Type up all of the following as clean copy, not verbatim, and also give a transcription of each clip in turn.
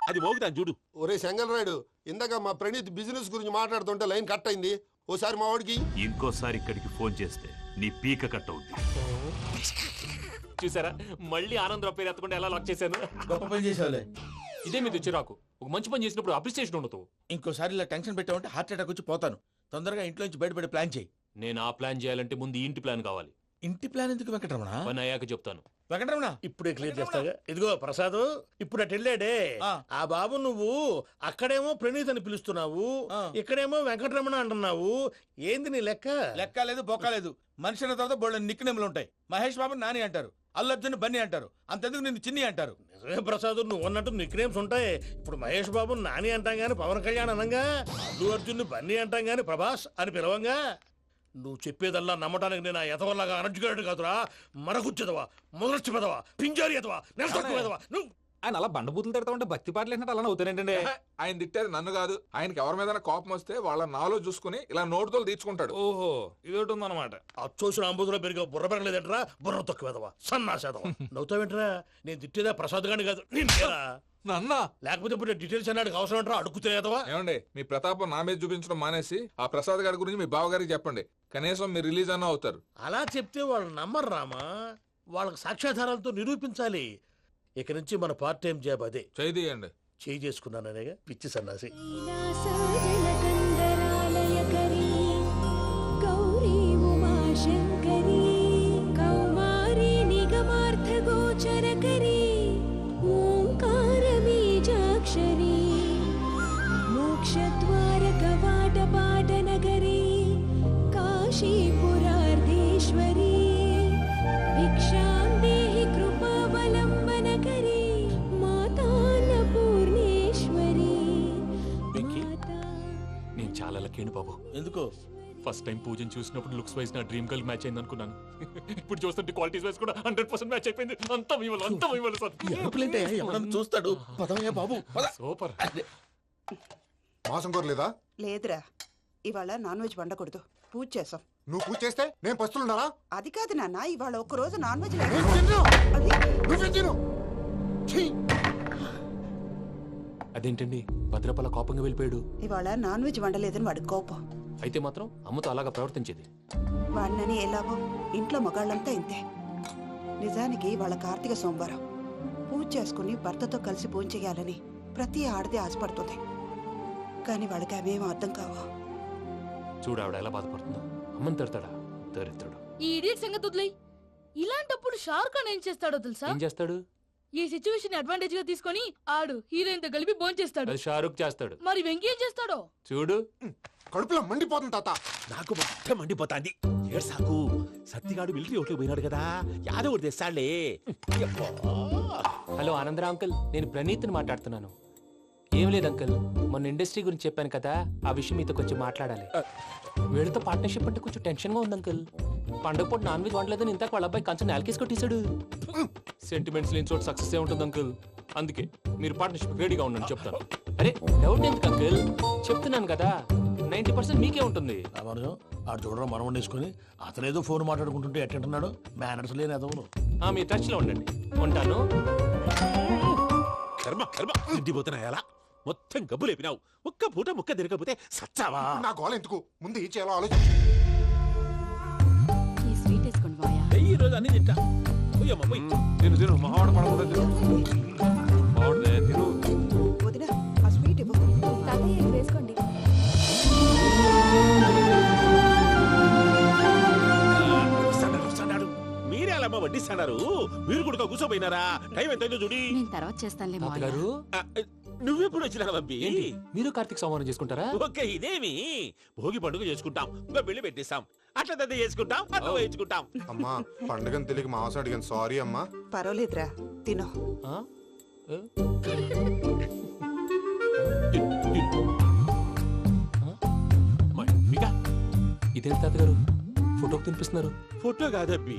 అది మోగుతాను చూడు. ఒరే చెంగల్ రాయుడు, ఇందాక మా ప్రణీత్ బిజినెస్ గురించి మాట్లాడుతుంటే లైన్ కట్ అయింది. ఓసారి మా వాడికి ఇంకోసారి ఇక్కడికి ఫోన్ చేస్తే నీ పీక కట్ అవుద్ది. చూసారా మళ్ళీ ఆనందరావు పేరు ఎత్తకుండా ఎలా లాక్ చేశాను. గొప్ప పని చేసావులే. ఇదే మీద చిరాకు. ఒక మంచి పని చేసినప్పుడు అప్రిసియేషన్ ఉండదు. ఇంకోసారి ఇలా టెన్షన్ పెట్టామంటే హార్ట్ అటాక్ వచ్చి పోతాను. తొందరగా ఇంట్లో నుంచి బయటపడే ప్లాన్ చేయి. నేను ఆ ప్లాన్ చేయాలంటే ముందు ఈ ఇంటి ప్లాన్ కావాలి. ఇంటి ప్లాన్ ఎందుకు వెంకటరమణ? పని అయ్యాక చెప్తాను. వెంకటరమణ ఇప్పుడే క్లియర్ చేస్తాగా. ఇదిగో ప్రసాద్, ఇప్పుడు అటు వెళ్ళాడే ఆ బాబు, నువ్వు అక్కడేమో ప్రణీత్ అని పిలుస్తున్నావు, ఇక్కడేమో వెంకటరమణ అంటున్నావు. ఏంది నీ లెక్క? లెక్క లేదు బొక్క లేదు. మనిషి అన్న తర్వాత బోళ్ళ నిక్నెములు ఉంటాయి. మహేష్ బాబు నాని అంటారు, అల్లు అర్జున్ బన్నీ అంటారు, అంతెందుకు నిన్ను చిన్ని అంటారు. నిజమే ప్రసాద్, నువ్వు అన్నట్టు నిక్నేమ్స్ ఉంటాయి. ఇప్పుడు మహేష్ బాబు నాని అంటాం గాని పవన్ కళ్యాణ్ అనంగా, అల్లు అర్జున్ బన్నీ అంటాం గాని ప్రభాస్ అని పిలవంగా. నువ్వు చెప్పేదల్లా నమ్మటానికి నేను ఎతవల్లాగా అనర్జుకేటెడ్ కాదురా. మరగుచ్చదవా, మొదలచ్చి పెదవా, పింజారి ఎదవా, నెలసొక్కు పెదవా. నువ్వు ఆయన అలా బండబూతులు తిడతా ఉంటే భక్తి పాటలు ఏంటంటే అలా అవుతానంటే. ఆయన తిట్టేది నన్ను కాదు. ఆయనకి ఎవరి మీద కోపం వస్తే వాళ్ళ నాలో చూసుకుని ఇలా నోటుతో తీర్చుకుంటాడు. ఓహో ఇదొకటి ఉందన్నమాట. అచ్చోసిన అంబుధులో పెరిగే బుర్ర పెరగలేదంటరా. బుర్ర తొక్కు వెదవా, సన్నాసేదవా. నవ్వుతావేంట్రా? నేను తిట్టేదా ప్రసాద్ గాని కాదు, నిన్నేరా. నన్నా? లేకపోతే ఇప్పుడు డీటెయిల్స్ అన్నాడు అవసరం అంటారా? అడుగుతాయేదవా. ఏమండి, మీ ప్రతాపం నా మీద చూపించడం మానేసి ఆ ప్రసాద్ గారి గురించి మీ బావగారికి చెప్పండి. కనీసం మీరు రిలీజ్ అన్న అవుతారు. అలా చెప్తే వాళ్ళు నమ్మరు రామా. వాళ్ళకి సాక్ష్యాధారాలతో నిరూపించాలి. ఇక నుంచి మన పార్ట్ టైం జాబ్ అదే. చేయండి. చేయి చేసుకున్నాననేగా పిచ్చి సన్నాసి. గౌరీ ఉమాశంకరీ కౌమారీ నిగమార్థగోచరకరీ ఓంకార బీజాక్షరీ మోక్షద్వార కవాట పాటనగరీ కాశీపురార్ధేశ్వరీ భిక్షాం దేహి కృపావలంబనకరీ మాతాన్నపూర్ణేశ్వరీ. నేను చాలా లక్కీని బాబు. ఎందుకో? ఫస్ట్ టైం పూజను చూసినప్పుడు లుక్స్ వైజ్ నా డ్రీమ్ గర్ల్ మ్యాచ్ అయింది అనుకున్నాను. ఇప్పుడు చూస్తుంటే క్వాలిటీస్ వైజ్ కూడా 100% మ్యాచ్ అయిపోయింది. అంతా మీ వల్ల సార్. ఎవడన్నా చూస్తాడు. పదవయ్యా బాబు, పద. సూపర్. మాసం కోరలేదా? లేదురా, ఇవాళ నాన్ వెజ్ వండకూడదు. పూజ చేసాం. నువ్వు పూజ చేస్తే నేను పస్తులున్నారా? అది కాదు నాన్న, ఇవాళ ఒక్క రోజు నాన్ వెజ్ అదేంటండి భద్రపల కోపంగా వెళ్ళిపోయాడు? ఇవాళ నాన్ వెజ్ వండలేదని వాడి కోపం. అయితే మాత్రం అమ్మతో అలాగా ప్రవర్తించేది. వాడినని ఎలాగో ఇంట్లో మగాళ్ళంతా ఇంతే. నిజానికి వాళ్ళ కార్తీక సోమవారం పూజ చేసుకుని భర్తతో కలిసి పూజ చేయాలని ప్రతి ఆడది ఆశపడుతుంది. కానీ వాళ్ళకి అవేం అర్థం కావా. చూడు ఆవిడ ఎలా బాధపడుతుందో. అమ్మని తిడతాడా దరిద్రుడు. ఈ ఇడియట్ సంగతి వదిలేయ్. ఇలాంటప్పుడు షారుఖ్ ఖాన్ ఏం చేస్తాడో తెలుసా? ఏం చేస్తాడు? ఈ సిచ్యువేషన్ అడ్వాంటేజ్ గా తీసుకొని ఆడు హీరోయిన్ తో కలిపి బోన్ చేస్తాడు. అది షారుఖ్ చేస్తాడు. మరి వెంకీ ఏం చేస్తాడో చూడు. కడుపులో మండిపోతుంది తాత. నాకు మొత్తం మండిపోతాంది. ఏడు సాకు, సత్తిగాడు మిలిటరీ ఒకటి పోయినాడు కదా, యాదవ్ ఒకటి తెస్తాడులే. హలో ఆనందరా అంకుల్, నేను ప్రణీత్ని మాట్లాడుతున్నాను. ఏం లేదు అంకుల్, మొన్న ఇండస్ట్రీ గురించి చెప్పాను కదా, ఆ విషయం మీతో కొంచెం మాట్లాడాలి. వీళ్ళతో పార్ట్నర్షిప్ అంటే కొంచెం టెన్షన్ గా ఉంది అంకుల్. పండుగ పూట నాన్ వెజ్ వండలేదని ఇంతకు వాళ్ళ అబ్బాయి కంచెం నేలకేసి కొట్టేశాడు. సెంటిమెంట్స్ లేని చోట సక్సెస్ ఏ ఉంటుంది అంకుల్. అందుకే మీరు పార్ట్నర్షిప్ రెడీగా ఉండండి చెప్తాను. అరే డౌట్ ఎందుకు అంకుల్, చెప్తున్నాను కదా 90% మీకే ఉంటుంది. ఆడు చూడడం మనం వండేసుకుని అతనేదో ఫోన్ మాట్లాడుకుంటుంటే ఎట్టంటున్నాడు. మేనర్స్ లేని అదవును. మీ టచ్ లో ఉండండి. ఉంటాను. కర్మ కర్మ తిండిపోతున్నా ఎలా మొత్తం గబ్బు లేపినావు. ఒక్క పూట ముక్క తిరగకపోతే సచ్చావా? నా గోల ఎందుకు, ముందు ఏం చేయాలో ఆలోచించు. ఈ స్వీట్ వేసుకోండి బాయా. ఈ రోజు అన్ని తింటా. పోయమ్మ పోయి. తిను తిను, మావాడ పడకుండా తిను. మావాడదే తిను. వదిన ఆ స్వీట్ ఇవ్వు. తాతయ్య వేసుకోండి. మీరే అలా వడ్డిస్తాడారు. మీరు కూడా కూర్చోపోయినారా? టైం ఎంతైందో చూడి. నేను తర్వాత చేస్తానులే తాతగారు. నువ్వెప్పుడు వచ్చినా అబ్బి? ఏంటి మీరు కార్తీక్ సంహారం చేసుకుంటారా? ఓకే, ఇదేమి భోగి పండుగ చేసుకుంటాం, ఇంకా పెళ్లి పెట్టేస్తాం, అట్లా దద్ద చేసుకుంటాం, అట్లా వేయించుకుంటాం. అమ్మా పండుగని తెలియక మాసం అడిగాను, సారీ అమ్మా. పర్వాలేదురా, తినో. ఆ? ఏ? ఇదేంటి తాతగారు ఫోటోకి తినిపిస్తున్నారు? ఫోటో కాదబ్బి,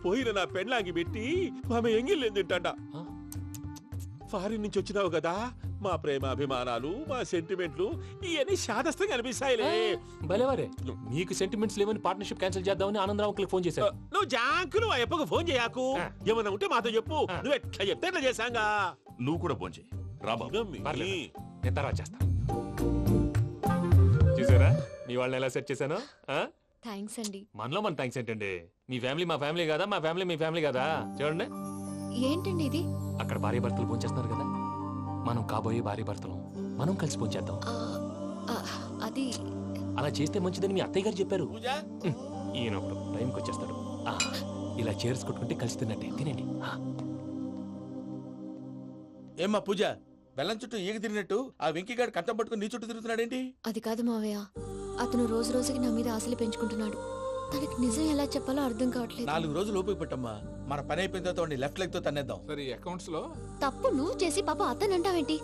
పోయిన నా పెళ్ళాంగి పెట్టి ఆమె ఎంగిల్లేం తింటాడ. ఫారిన్ నుంచి వచ్చినావు కదా, మా ప్రేమ అభిమానాలు, మా సెంటిమెంట్లు ఇవన్నీ శాదస్తంగా అనిపిస్తాయిలే. భలేవారే, మీకు సెంటిమెంట్స్ లేవని పార్ట్నర్షిప్ క్యాన్సిల్ చేద్దామని ఆనందరావు అంకుల్ ఫోన్ చేశారు. నువ్వు జాంకులు అయ్యప్పకు ఫోన్ చేయకు. ఏమన్నా ఉంటే మాతో చెప్పు. నువ్వు ఎట్లా చెప్తే ఎట్లా చేశాంగా. నువ్వు కూడా ఫోన్ చేయి. రా బాబు. పర్లేదు. నేను తర్వాత చేస్తాను. చూసారా మీ వాళ్ళని ఎలా సెట్ చేశాను? థ్యాంక్స్ అండి. మనలో మన థ్యాంక్స్ ఏంటండి? మీ ఫ్యామిలీ మా ఫ్యామిలీ కదా, మా ఫ్యామిలీ మీ ఫ్యామిలీ కదా. చూడండి, ఏంటండి ఇది? అక్కడ భార్య భర్తలు పోంచేస్తున్నారు కదా, మనం కాబోయే భార్య భర్తలు మనం కలిసి పోంచేద్దాం. అది అలా చేస్తే మంచిదని మీ అత్తయ్య గారు చెప్పారు. పూజ ఈయన ఒకడు టైంకి వచ్చేస్తాడు. ఇలా చేర్స్ కొట్టుకుంటే కలిసి తిన్నట్టే. తినండి. ఏమ్మా పూజ, బెల్లం చుట్టూ ఈగ తిరిగినట్టు ఆ వెంకీగాడు కంచం పట్టుకుని నీ చుట్టూ తిరుగుతున్నాడేంటి? అది కాదు మావయ్య, అతను రోజు రోజుకి నా మీద ఆశలు పెంచుకుంటున్నాడు. తనకి నిజం ఎలా చెప్పాలో అర్థం కావట్లేదు. 4 రోజులు ఓపిక పట్టమ్మా, మన పని అయిపోయిన తర్వాత వాడిని లెఫ్ట్ లెగ్ తో తన్నేద్దాం. సరే అకౌంట్స్ లో తప్పు నువ్వు చేసి పాప అతను అంటావేంటి?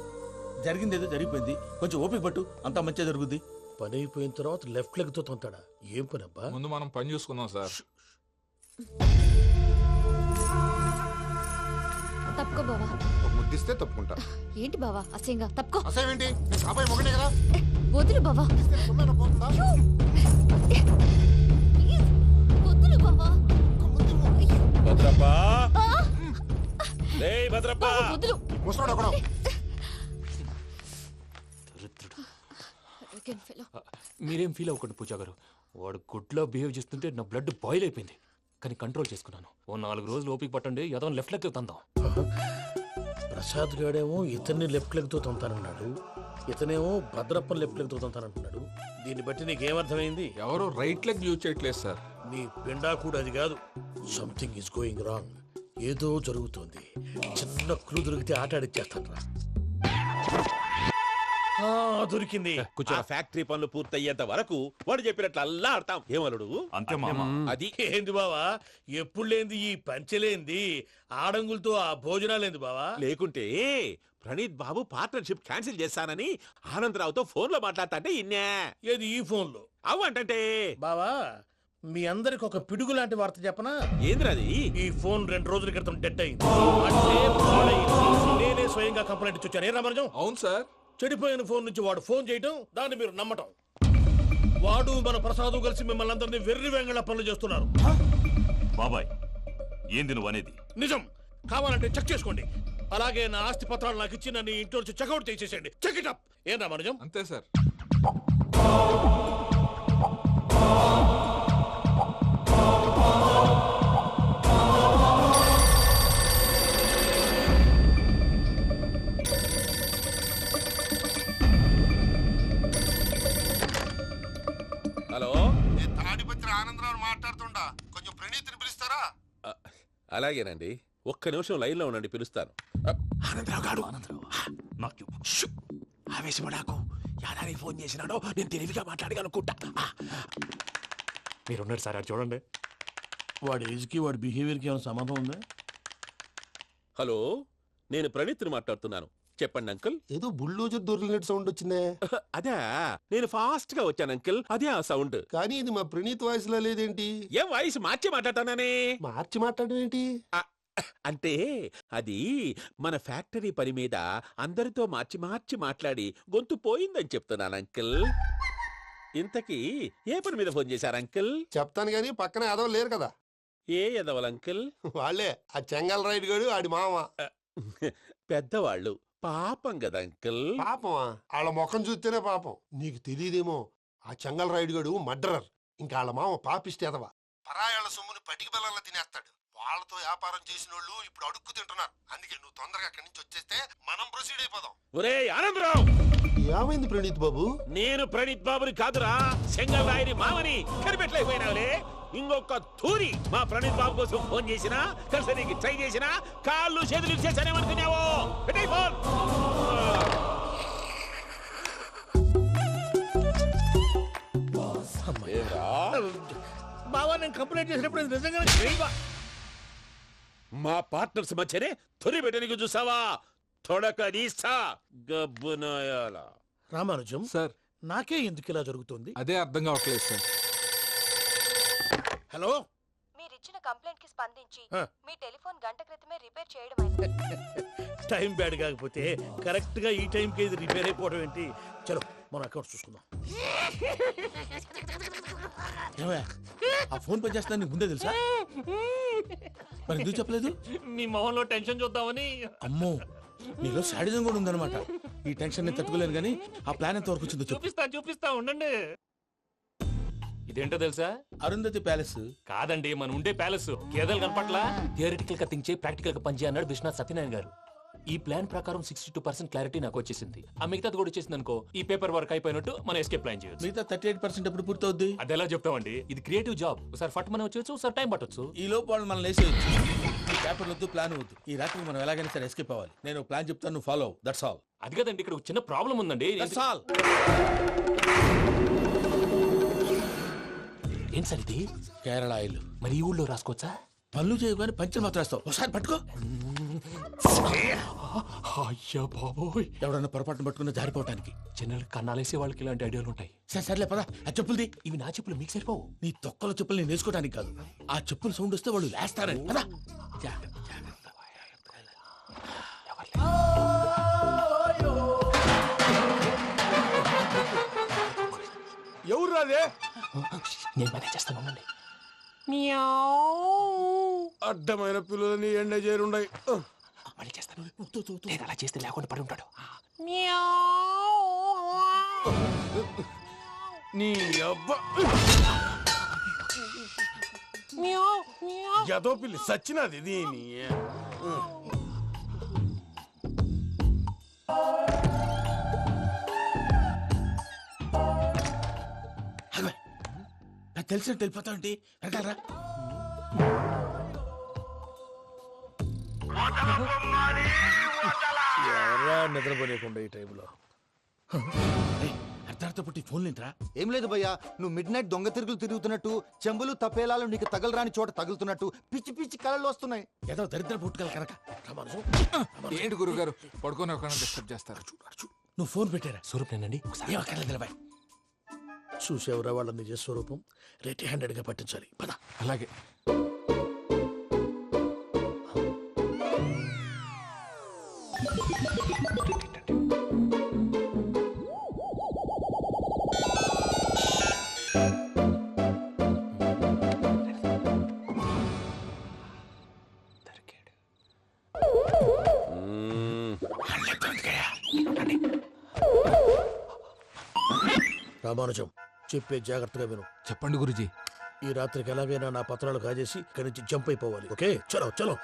జరిగింది ఏదో జరిగిపోయింది, కొంచెం ఓపిక పట్టు, అంతా మంచిగా జరుగుద్ది. పని అయిపోయిన తర్వాత లెఫ్ట్ లెగ్ తో తొంతాడా? ఏం పని అబ్బా? ముందు మనం పని చూసుకుందాం సార్. తప్పుకో బావా. ఒక ముద్దిస్తే తప్పుకుంటా. ఏంటి బావా అసహ్యంగా? తప్పుకో. అసేమేంటి? నీ కాబోయే మొగనే కదా. వదులు బావా. సుమ్మేనా పోతుందా? వదులు బావా. భద్రప్పా, ఆ! రేయ్ భద్రప్పా. బావా, వదులు. ముసలోడు ఒకడు. Arrogant fellow. మీరేం ఫీల్ అవ్వకండి పూజా గారు. వాడు గుడ్లో బిహేవ్ చేస్తుంటే నా బ్లడ్ బాయిల్ అయిపోయింది. కానీ కంట్రోల్ చేసుకున్నాను. ఓ 4 రోజులు ఓపిక పట్టండి, ఏదో లెఫ్ట్ లెగ్ తందాం. ప్రసాద్ గాడేమో ఇతన్ని లెఫ్ట్ లెగ్ తో తొంతానన్నాడు, ఇతనేమో భద్రప్పని లెఫ్ట్ లెగ్ తో తొంతానంటున్నాడు. దీన్ని బట్టి నీకేమర్థమైంది? ఎవరు రైట్ లెగ్ యూజ్ చేయట్లేదు సార్. నీ పిండా కూడా అది కాదు. Something is going wrong. ఏదో జరుగుతోంది. చిన్న క్లూ దొరికితే ఆట ఆడిచ్చేస్తాను రా. దొరికింది. ఆ ఫ్యాక్టరీ పనులు పూర్తయ్యేంత వరకు వాడు చెప్పినట్లు అల్లా ఆడతాం. ఏమలుడు? అంతే మామ. అది ఏంది బావా, ఎప్పుడు లేంది ఈ పంచలేంది, ఆడంగులతో ఆ భోజనాలేంది బావా? లేకుంటే ప్రణీత్ బాబు పార్ట్నర్షిప్ క్యాన్సిల్ చేస్తానని ఆనందరావుతో ఫోన్ లో మాట్లాడతాంటే ఇన్నే. ఏది ఈ ఫోన్ లో? అవ్వంటే బావా, మీ అందరికి ఒక పిడుగు లాంటి వార్త చెప్పనా? ఏంద్రది? ఈ ఫోన్ 2 రోజుల క్రితం డెడ్ అయింది. అంటే పాడైంది. నేనే స్వయంగా కంప్లైంట్ ఇచ్చి వచ్చాను. ఏ రామరాజం? అవును సార్. చెడిపోయిన ఫోన్ నుంచి వాడు ఫోన్ చేయటం, దాన్ని మీరు నమ్మటం. వాడు మన ప్రసాదు కలిసి మిమ్మల్ని అందరినీ వెర్రి వెంగళ పనులు చేస్తున్నారు. బాబాయ్, ఏంది నువ్వు అనేది? నిజం. కావాలంటే చెక్ చేసుకోండి. అలాగే నా ఆస్తి పత్రాలు నాకు ఇచ్చి నన్ను ఇంట్లో నుంచి చెక్అౌట్ చేసేసేయండి. Check it up. ఏం రామరాజం? అంతే సార్. హలో, నేను తాడిపత్రి ఆనందరావు మాట్లాడుతుండా. కొంచెం ప్రణీతిని పిలుస్తారా? అలాగేనండి, ఒక్క నిమిషం లైన్ లో ఉండండి, పిలుస్తాను. ఆనందరావు గాడు. నాకు ఆవేశపడాకు. యాదానికి ఫోన్ చేసినాడో నేను తెలివిగా మాట్లాడగలనుకుంటా. మీరున్నారు సార్, అది చూడండి. వాడి ఏజ్కి వాడి బిహేవియర్కి ఏమైనా సంబంధం ఉందా? హలో, నేను ప్రణీత్ని మాట్లాడుతున్నాను. చెప్పండి అంకుల్. ఏదో బుల్డోజర్ దొరికినట్టు సౌండ్ వచ్చిందే. అదే, నేను ఫాస్ట్ గా వచ్చాను అంకుల్, అదే ఆ సౌండ్. కానీ ఇది మా ప్రణీత్ వాయిస్ లో లేదేంటి? ఏ వాయిస్ మార్చి మాట్లాడతాననే? మార్చి మాట్లాడడం ఏంటి? అంటే అది మన ఫ్యాక్టరీ పని మీద అందరితో మార్చి మార్చి మాట్లాడి గొంతు పోయిందని చెప్తున్నాను అంకుల్. ఇంతకీ ఏ పని మీద ఫోన్ చేశారు అంకుల్? చెప్తాను గానీ పక్కన ఏదో లేరు కదా. ఏ ఎదవలు అంకుల్? వాళ్ళే ఆ చెంగల్ రైడ్ గడు ఆడి మామ. పెద్దవాళ్ళు, పాపం కదా అంకుల్. పాపమా? వాళ్ళ ముఖం చూస్తేనే పాపం. నీకు తెలియదేమో, ఆ చెంగల్ రైడ్ గడు మర్డరర్. ఇంకా వాళ్ళ మామ పాపిస్తేదవా. పరాయాళ్ళ సొమ్ముని పటికి బెల్లంలో తినేస్తాడు. వాళ్ళతో వ్యాపారం చేసిన వాళ్ళు ఇప్పుడు అడుక్కు తింటున్నారు. అందుకే నువ్వు తొందరగా అక్కడి నుంచి వచ్చేస్తే మనం ప్రొసీడ్ అయిపోదాం. ఒరే ఆనందరావు! ఏమైంది ప్రణీత్ బాబు? నేను ప్రణీత్ బాబుని కాదురా, సెంగల్ రాయని మామని. కనిపెట్టలేకపోయినావులే. ఇంకొక తూరి మా ప్రణీత్ బాబు కోసం ఫోన్ చేసినా, కలిసి నీకు ట్రై చేసినా కాళ్ళు చేతులు ఇచ్చేసానేమనుకున్నావో? పెట్టేయ్ ఫోన్. బావా, నేను కంప్లైంట్ చేసినప్పుడు ఇది నిజంగానే చేయవా? మా పార్ట్నర్స్ మధ్యనే తొలి పెట్టడానికి చూసావా? తొడక నీస్తా గబ్బునాయాల. రామానుజం సార్, నాకే ఎందుకు ఇలా జరుగుతుంది? అదే అర్థం కావట్లేదు సార్. హలో, మీరిచ్చిన కంప్లైంట్ కి స్పందించి ఆ. మీ టెలిఫోన్ గంట క్రితమే రిపేర్ చేయడం అయింది. టైం బ్యాడ్ కాకపోతే కరెక్ట్ గా ఈ టైంకి ఇది రిపేర్ అయిపోవడం ఏంటి? చలో మన అకౌంట్ చూసుకుందాం. ఏమయ్య, ఆ ఫోన్ పనిచేస్తున్నా నీకు ముందే తెలుసా? మరి ఎందుకు చెప్పలేదు? మీ మొహంలో టెన్షన్ చూద్దామని. అమ్మో, నీలో శాడిజం కూడా ఉందన్నమాట. ఈ టెన్షన్ నేను తట్టుకోలేను కానీ ఆ ప్లాన్ ఎంత వరకు వచ్చిందో చెప్పు. చూపిస్తా ఉండండి. ఇదేంటో తెలుసా? అరుంధతి ప్యాలెస్ కాదండి, మనం ఉండే ప్యాలెస్. గేదెలు కనపట్లా? థియరిటికల్ గా థింక్ చేయి, ప్రాక్టికల్ గా పనిచేయి అన్నాడు విశ్వనాథ్ సత్యనారాయణ గారు. ఈ ప్లాన్ ప్రకారం 62% క్లారిటీ నాకు వచ్చేసింది. ఆ మిగతాది కూడా వచ్చేసింది అనుకో, ఈ పేపర్ వర్క్ అయిపోయినట్టు మనం ఎస్కేప్ ప్లాన్ చేయొచ్చు. మిగతా 38% ఎప్పుడు పూర్తవుద్ది? అది ఎలా చెప్తామండి? ఇది క్రియేటివ్ జాబ్. ఒకసారి ఫట్ మనం వచ్చేచ్చు, ఒకసారి టైం పట్టొచ్చు. ఈ లోపు వాళ్ళు మనం లేసేయచ్చు. ఈ పేపర్ వద్దు, ప్లాన్ వద్దు. ఈ రాత్రికి మనం ఎలాగైనా సరే ఎస్కేప్ అవ్వాలి. నేను ప్లాన్ చెప్తాను, నువ్వు ఫాలో. That's all. అది కదండి, ఇక్కడ ఒక చిన్న ప్రాబ్లం ఉందండి. That's all. ఏం సార్ ఇది? కేరళ ఆయిల్. మరి ఈ ఊళ్ళో రాసుకోవచ్చా? పళ్ళు చేయగానే పంచర్ మాత్రం వేస్తావు. ఒకసారి పట్టుకో. అయ్యా బాబోయ్, ఎవడన్నా పొరపాటున పట్టుకున్న జారిపోవటానికి. జనరల్ కన్నాలేసే వాళ్ళకి ఇలాంటి ఐడియాలు ఉంటాయి. సర్లే పదా, ఆ చెప్పులది. ఇవి నా చెప్పులు, మీకు సరిపోవు. నీ తొక్కల చెప్పులు నేను వేసుకోవడానికి కాదు, ఆ చెప్పులు సౌండ్ వస్తే వాళ్ళు లేస్తారని. పదా. ఎవరు రాదే? నేను మేనేజ్ చేస్తాను, ఉండండి. అడ్డమైన పిల్లలని ఎండ చేరుండయి. మళ్ళీ చేస్తాను. నేను అలా చేస్తే లేకుండా పడి ఉంటాడు. నీ అబ్బ ఎదో పిల్లి సచ్చినది దీని. నాకు తెలిసినట్టు వెళ్ళిపోతా ఉంటే వెనకాలరా. ఎవరా నిద్రపోలేకుండా ఈ టైంలో? అర్ధార్థ పుట్టి ఫోన్ లేంట్రా. ఏం లేదు భయ్యా, నువ్వు మిడ్ నైట్ దొంగ తిరుగులు తిరుగుతున్నట్టు, చెంబులు తప్పేలాలు నీకు తగలరాని చోట తగులుతున్నట్టు పిచ్చి పిచ్చి కళలు వస్తున్నాయి. ఏదో దరిద్ర పుట్టుకల కనుక. ఏంటి గురుగారు పడుకొని ఒక డిస్టర్బ్ చేస్తారు? నువ్వు ఫోన్ పెట్టారా? స్వరూప్ నేనండి. ఏమక్కర్లేదు. చూసేవరా వాళ్ళ నిజ స్వరూపం. రెట్టి హ్యాండెడ్ గా పట్టించాలి. పద. అలాగే. రామానుజం, చెప్పే జాగ్రత్తగా విను. చెప్పండి గురుజీ. ఈ రాత్రికి ఎలాగైనా నా పత్రాలు కాజేసి ఇక్కడి నుంచి జంప్ అయిపోవాలి. ఓకే, చలో చలో.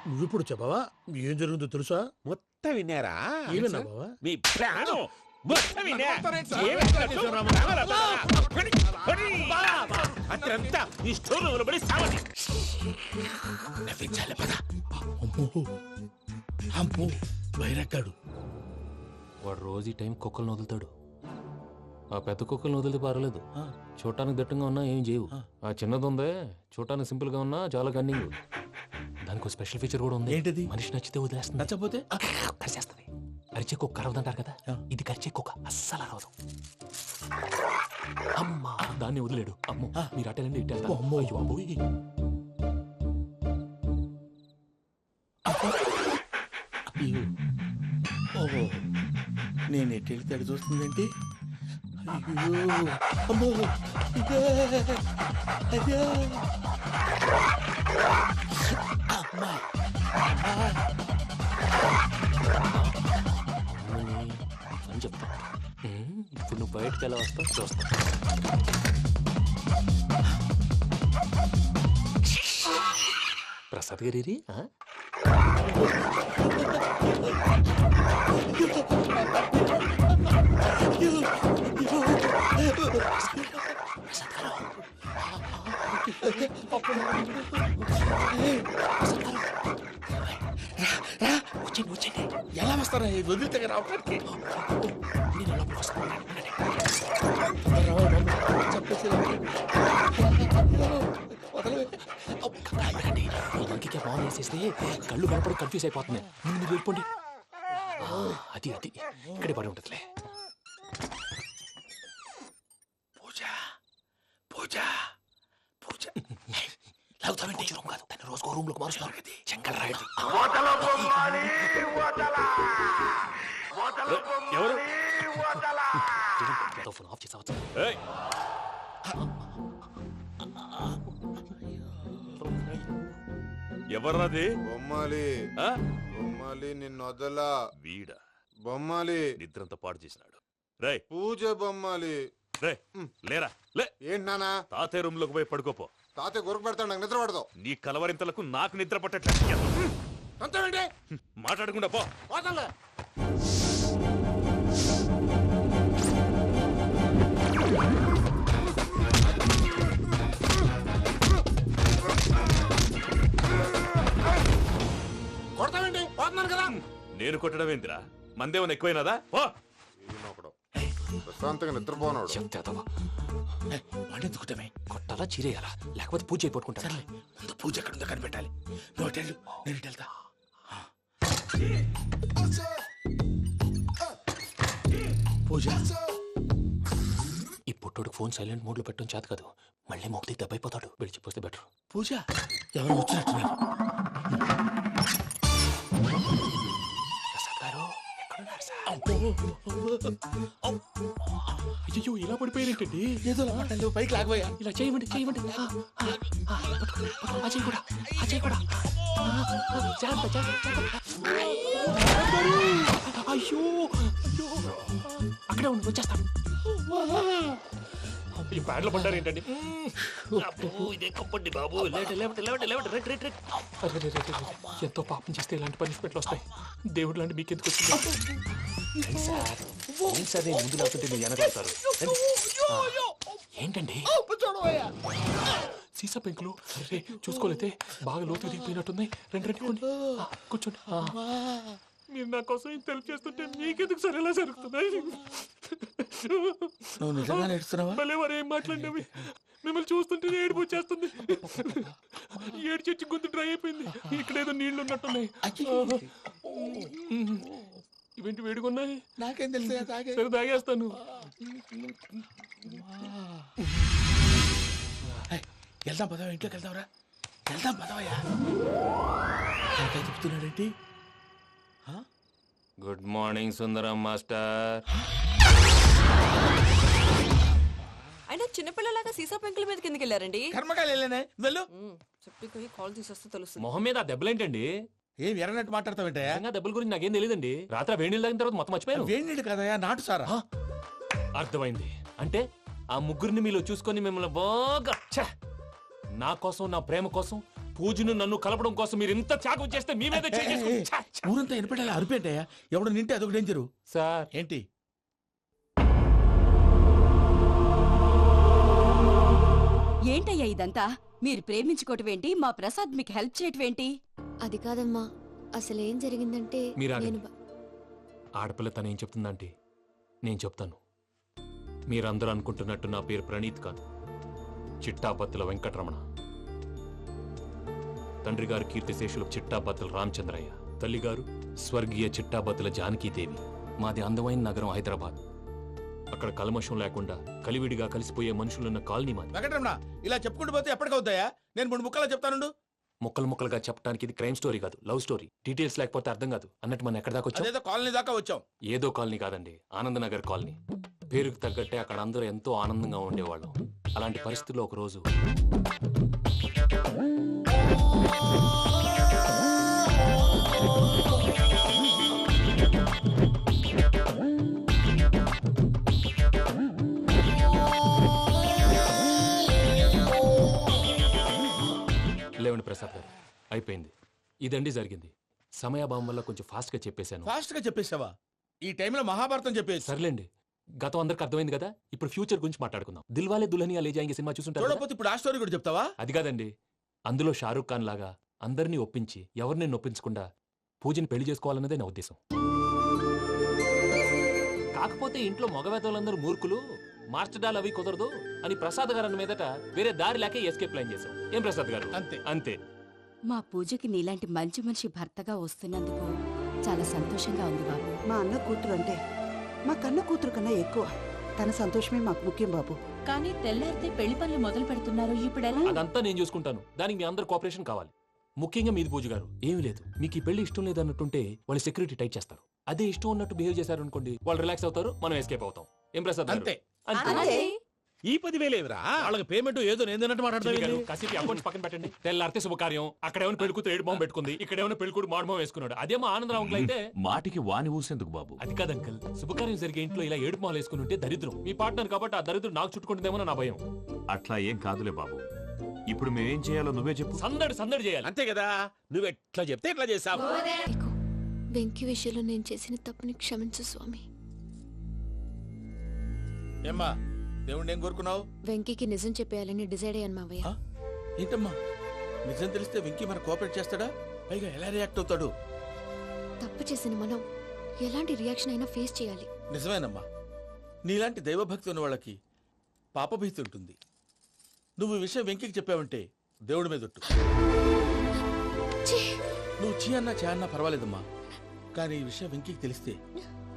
నువ్విప్పుడు చెప్పవా ఏం జరిగిందో తెలుసా? మొత్తం విన్నారా? ఏమన్నా బావా? మీ ప్లాను మొత్తం విన్నా. అత్రంతా ఈ స్టోర్ రూమ్ లో పడి సావండి. నవ్వించాలి. పద. అమ్మో వైరక్కాడు. వాడు రోజు ఈ టైం కుక్కలను వదులుతాడు. ఆ పెద్ద కుక్కలను వదిలితే పర్వాలేదు, చూడటానికి దట్టంగా ఉన్నా ఏం చేయవు. ఆ చిన్నది ఉందే, చూడటానికి సింపుల్ గా ఉన్నా చాలా గన్నింగ్. దానికి స్పెషల్ ఫీచర్ కూడా ఉంది. ఏంటిది? మనిషి నచ్చితే వదిలేస్తుంది, నచ్చపోతే కరిచేస్తుంది. అరిచే కుక్క అరవదంటారు కదా, ఇది కరిచే కుక్క అస్సలు అరవదు. అమ్మా, దాన్ని వదిలేడు. అమ్మో, మీరు అటెండి ఇటు వెళ్తారు. అమ్మో, అయ్యో అబ్బోయ్. ఓహో, నేను ఎటు వెళ్తే అటు చూస్తుందంటే. అయ్యో అమ్మో, అయ్యో అమ్మా. అని చెప్తా. ఇప్పుడు నువ్వు బయటకు ఎలా వస్తావు చూస్తా. ప్రసాద్ గారి వచ్చండి వచ్చండి. ఎలా వస్తారా వదిలితే రావడానికి? ఇంకే బాగా వేసేస్తే కళ్ళు కనపడి కన్ఫ్యూజ్ అయిపోతున్నాయి. ముందు మీరు వెళ్ళిపోండి. అది అది ఇక్కడే పడి ఉంటుందిలే. పూజ పూజ పూజ లాగుతామంటే రూమ్ కాదు, తన రోజుకో రూమ్ లోకి మారుస్తున్నారు కదా. చెంగల్ రాయుడు ఎవరు ఆఫ్ చేసావచ్చు. ఏయ్! ఎవర్రాది? బొమ్మాలి ఆ? బొమ్మాలి నిన్ను వదలా. వీడ బొమ్మాలి నిద్రంతా పాడు చేసినాడు. రేయ్ పూజ బొమ్మాలి. రే లేరా లే. ఏంటి నానా? తాతయ్య రూమ్ లోకి పోయి పడుకోపో. తాతయ్య గొరకు పెడతాడు, నాకు నిద్ర పడతావు. నీ కలవరింతలకు నాకు నిద్ర పట్టట్లేదు. అంతేంటి? మాట్లాడకుండా పో. పోతాలే. కొడతావేంటి? పోతున్నాను కదా. నేను కొట్టడం ఏంటిరా? మందేమన్నా ఎక్కువైనదా? పో. ఈయనొకడు ప్రశాంతంగా నిద్రపోనాడు. వాడెందుకుంటామే? కొట్టాలా చీరేయాలా లేకపోతే పూజ అయిపోట్టుకుంటా. ముందు పూజ ఎక్కడ ఉందో కనిపెట్టాలి. నువ్వు అటు వెళ్ళు, నేను ఇటు వెళ్తా. పూజ ఈ పుట్టోడు ఫోన్ సైలెంట్ మోడ్ లో పెట్టడం చేత కాదు. మళ్ళీ మోక్తి దెబ్బైపోతాడు. విడిచిపోతే బెటర్. పూజ ఎవరు వచ్చినట్టున్నారు? ప్రసాద్ గారు ఎక్కడున్నారు సార్? అయ్యో ఇలా పడిపోయారేంటండి? ఏదో మాట్లాడలేవు, పైకి లాగబోయా. ఇలా చేయమండి చేయమండి. అజయ్ కూడా అజయ్ కూడా జాగ్రత్త జాగ్రత్త. అయ్యో అక్కడే ఉండి వచ్చేస్తాను. ఈ బ్యాడ్లో పడ్డారు ఏంటండి? ఇదే కప్పండి బాబు. ఎంతో పాపం చేస్తే ఇలాంటి పనిష్మెంట్లు వస్తాయి. దేవుడు లాంటి మీకు ఎందుకు వచ్చింది సార్? ముందు లేకుంటే మీరు వెనకాడతారు. ఏంటండి సీసా పెంకులు? అరే చూసుకోలేతే బాగా లోతు దిగిపోయినట్టున్నాయి. రెండు కూర్చోండి. మీరు నా కోసం ఇంత హెల్ప్ చేస్తుంటే మీకెందుకు సరే ఎలా జరుగుతున్నాయి? నువ్వు నిజంగా నేర్చుతున్నావా? మళ్ళీ వారు ఏం మాట్లాడినవి మిమ్మల్ని చూస్తుంటే ఏడుపు వచ్చేస్తుంది. ఏడు చెట్టు గొంతు డ్రై అయిపోయింది. ఇక్కడ ఏదో నీళ్లు ఉన్నట్టున్నాయి. ఇవేంటి వేడుకున్నాయి? నాకేం తెలుసు? సరే తాగేస్తాను. వెళ్దాం పదవా, ఇంట్లోకి వెళ్దాంరా. వెళ్దాం పదవయ్యా. చెప్తున్నాడేంటి? గుడ్ మార్నింగ్ సుందరం మాస్టర్. అయినా చిన్నపిల్లలాగా సీసా పెంకుల మీద కిందకి వెళ్ళారండి. కర్మకాయలు వెళ్ళానే, వెళ్ళు. చెప్పి కాల్ తీసేస్తే తెలుస్తుంది. మొహం మీద ఆ దెబ్బలేంటండి? ఏం ఎర్రనట్టు మాట్లాడతావేంటయ్యా? దెబ్బల గురించి నాకేం తెలియదండి. రాత్రి వేడి నీళ్ళు తాగిన తర్వాత మొత్తం మర్చిపోయాను. వేడి నీళ్ళు కదయ్యా, నాటు సారా. అర్థమైంది. అంటే ఆ ముగ్గురిని మీలో చూసుకొని మిమ్మల్ని బాగా నా కోసం నా ప్రేమ కోసం పూజను నన్ను కలపడం కోసం మీరు ఇంత త్యాగం చేస్తే మీ మీద ఊరంతా వినపడేలా అరిపేంటయ్యా. ఎవడు నింటే అదొక డేంజరు. సార్ ఏంటి? ఏంటయ్యా ఇదంతా? మీరు ప్రేమించుకోవటం ఏంటి? మా ప్రసాద్ మీకు హెల్ప్ చేయటం ఏంటి? అది కాదమ్మా, అసలు ఏం జరిగిందంటే ఆడపిల్ల తను ఏం చెప్తుందంటే నేను చెప్తాను. మీరందరూ అనుకుంటున్నట్టు నా పేరు ప్రణీత్ కాదు, చిట్టాబత్తుల వెంకటరమణ. తండ్రి గారు కీర్తిశేషులు చిట్టాబత్తుల రామచంద్రయ్య, తల్లిగారు స్వర్గీయ చిట్టాబత్తుల జానకీదేవి. మాది అందమైన నగరం హైదరాబాద్. అక్కడ కల్మషం లేకుండా కలివిడిగా కలిసిపోయే మనుషులున్న కాలనీ మాది. వెంకటరమణ, ఇలా చెప్పుకుంటూ పోతే ఎప్పటికవుతాయా? నేను 3 ముక్కలా చెప్తానుండు. ముక్కలుగా చెప్పడానికి ఇది క్రైమ్ స్టోరీ కాదు, లవ్ స్టోరీ. డీటెయిల్స్ లేకపోతే అర్థం కాదు. అన్నట్టు మనం ఎక్కడ దాకా వచ్చాం? ఏదో కాలనీ దాకా వచ్చాం. ఏదో కాలనీ కాదండి, ఆనందనగర్ కాలనీ. పేరుకు తగ్గట్టే అక్కడ అందరూ ఎంతో ఆనందంగా ఉండేవాళ్ళం. అలాంటి పరిస్థితుల్లో ఒకరోజు లేవండి ప్రసాద్ గారు, అయిపోయింది. ఇదండి జరిగింది. సమయాభావం వల్ల కొంచెం ఫాస్ట్ గా చెప్పేశాను. ఫాస్ట్ గా చెప్పేసావా? ఈ టైంలో మహాభారతం చెప్పేసి. సర్లేండి, గతం అందరికి అర్థమైంది కదా. ఇప్పుడు ఫ్యూచర్ గురించి మాట్లాడుకుందాం. దిల్వాలే దుల్హనియా లే జాయేంగే సినిమా చూసుంటారు. చూడకపోతే ఇప్పుడు ఆ స్టోరీ కూడా చెప్తావా? అది కాదండి, అందులో షారూక్ ఖాన్ లాగా అందరినీ ఒప్పించి ఎవరిని నొప్పించకుండా పూజని పెళ్లి చేసుకోవాలన్నదే నా ఉద్దేశం. కాకపోతే ఇంట్లో మగవేతలందరూ మూర్ఖులు, మార్చడాలు అవి కుదరదు అని ప్రసాద్ గారు అన్న మీదట వేరే దారి లేక ఎస్కేప్ ప్లాన్ చేశాం. ఏం ప్రసాద్ గారు? అంతే అంతే. మా పూజకి నీలాంటి మంచి మనిషి భర్తగా వస్తున్నందుకు చాలా సంతోషంగా ఉంది బాబు. మా అన్న కూతురు అంటే మా కన్న కూతురు కన్నా ఎక్కువ. తన సంతోషమే మాకు ముఖ్యం బాబు. కానీ తెల్లారితే పెళ్లి పనులు మొదలు పెడుతున్నారు, ఇప్పుడెలా? అదంతా నేను చూసుకుంటాను. దానికి మీ అందరు కోఆపరేషన్ కావాలి. ముఖ్యంగా మీది పూజ గారు. ఏమీ లేదు, మీకు ఈ పెళ్లి ఇష్టం లేదన్నట్టుంటే వాళ్ళు సెక్యూరిటీ టైట్ చేస్తారు. అదే ఇష్టం ఉన్నట్టు బిహేవ్ చేశారు అనుకోండి, వాళ్ళు రిలాక్స్ అవుతారు, మనం ఎస్కేప్ అవుతాం. ఏం ప్రసాద్ గారు? అంతే. అంతే. ఈ 10,000 ఏమిరా? వాళ్ళకి పేమెంట్ ఏదో నేందన్నట్టు చిన్ని గారు, మాట్లాడతాను. కాసేపు అకౌంట్స్ పక్కన పెట్టండి. తెల్లారితే శుభకార్యం, అక్కడేమో పెళ్ళికూతురు ఏడు బాంబు పెట్టుకుంది, ఇక్కడేమో పెళ్ళికూడు మాడు బాంబు వేసుకున్నాడు. అదేమో ఆనందరావు అంకుల్ అయితే మాటికి వాని ఊసేందుకు బాబు? అది కాదు అంకుల్, శుభకార్యం జరిగే ఇంట్లో ఇలా ఏడు మాలు వేసుకుని ఉంటే దరిద్రం. మీ పార్ట్నర్ కాబట్టి ఆ దరిద్రం నాకు చుట్టుకుంటుందేమో నా భయం. అట్లా ఏం కాదులే బాబు. ఇప్పుడు మేమేం చేయాలో నువ్వే చెప్పు. సందడి సందడి చేయాలి. అంతే కదా, నువ్వు ఎట్లా చెప్తే ఎట్లా చేసావు. వెంకీ విషయంలో నేను చేసిన తప్పుని క్షమించు స్వామి. ఏమ్మా దేవుణ్ణి ఏం కోరుకున్నావు? వెంకీకి నిజం చెప్పేయాలని డిసైడ్ అయ్యాను మావయ్య. ఏంటమ్మా నిజం తెలిస్తే వెంకీ మన కోఆపరేట్ చేస్తాడా? పైగా ఎలా రియాక్ట్ అవుతాడు? తప్పు చేసిన మనం ఎలాంటి రియాక్షన్ అయినా ఫేస్ చేయాలి. నిజమేనమ్మా, నీలాంటి దైవభక్తి ఉన్న వాళ్ళకి పాపభీతి ఉంటుంది. నువ్వు ఈ విషయం వెంకీకి చెప్పావంటే దేవుడి మీద ఒట్టు. నువ్వు చీ అన్నా చే అన్నా పర్వాలేదమ్మా, కానీ ఈ విషయం వెంకీకి తెలిస్తే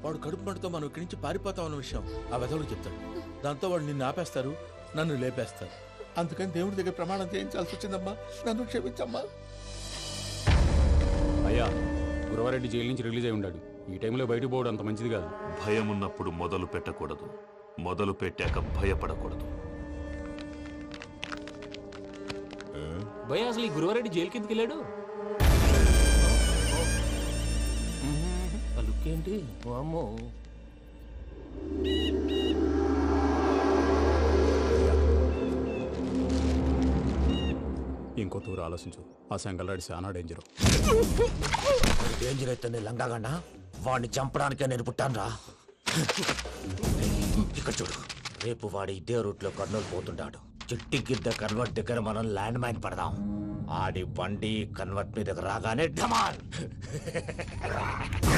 వాడు కడుపు మంటతో మనం ఇక్కడి నుంచి పారిపోతామన్న విషయం ఆ వెధవుడు చెప్తాడు. దాంతో వాడు నిన్ను ఆపేస్తారు, నన్ను లేపేస్తారు. అందుకని దేవుడి దగ్గర ప్రమాణం చేయించాల్సి వచ్చిందమ్మా, నన్ను క్షమించమ్మా. అయ్యా, గురవారెడ్డి జైలు నుంచి రిలీజ్ అయి ఉన్నాడు. ఈ టైంలో బయటకు పోవడం అంత మంచిది కాదు. భయం ఉన్నప్పుడు మొదలు పెట్టకూడదు, మొదలు పెట్టాక భయపడకూడదు. భయ అసలు ఈ గురువారెడ్డి జైలు కిందకి వెళ్ళాడు. లుక్ ఏంటి? అమ్మో, ఇంకో తూరు ఆలోచించు. ఆ సంగల్రాడి చాలా డేంజర్. డేంజర్ అయితే లంగాగన్నా వాడిని చంపడానికే నేను పుట్టాను. ఇక్కడ చూడు, రేపు వాడు ఇదే రూట్ లో కర్నూలు పోతుంటాడు. చిట్టి గిద్ద కన్వర్ట్ దగ్గర మనం ల్యాండ్ మైన్ పడదాం. ఆడి బండి కన్వర్ట్ మీద రాగానే ఢమాల్